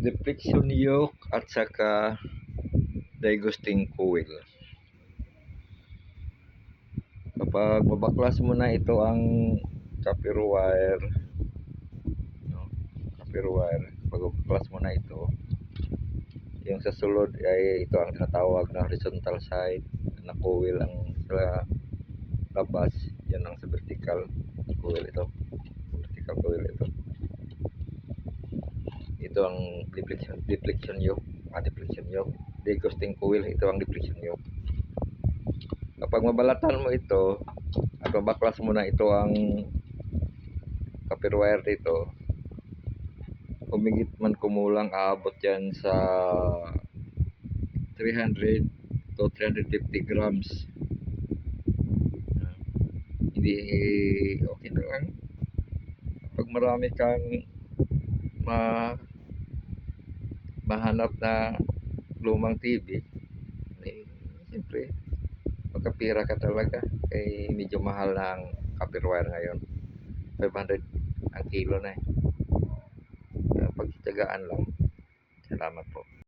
Deflection yoke at saka diagnostic coil. Kapag mabaklas mo na ito ang copper wire, no? Copper wire, pag mabaklas mo na ito, yung sa sulod ay ito ang tinatawag na horizontal side na coil ang sa labas, yan ang sa vertical coil ito. Vertical coil ito. Ito ang deflection yoke, deflection yoke. Diagnostic coil, ito ang deflection yoke. Kapag mabalatan mo ito at mabaklas mo na ito ang copper wire dito, humigit man kumulang aabot yan sa 300 to 350 grams. Hindi okay na lang. Pag marami kang mahanap na lumang TV, eh, siyempre magkapira ka talaga. Kaya medyo mahal na ang copper wire ngayon. 500 ang kilo na eh. Kaya pagtyagaan lang. Salamat po.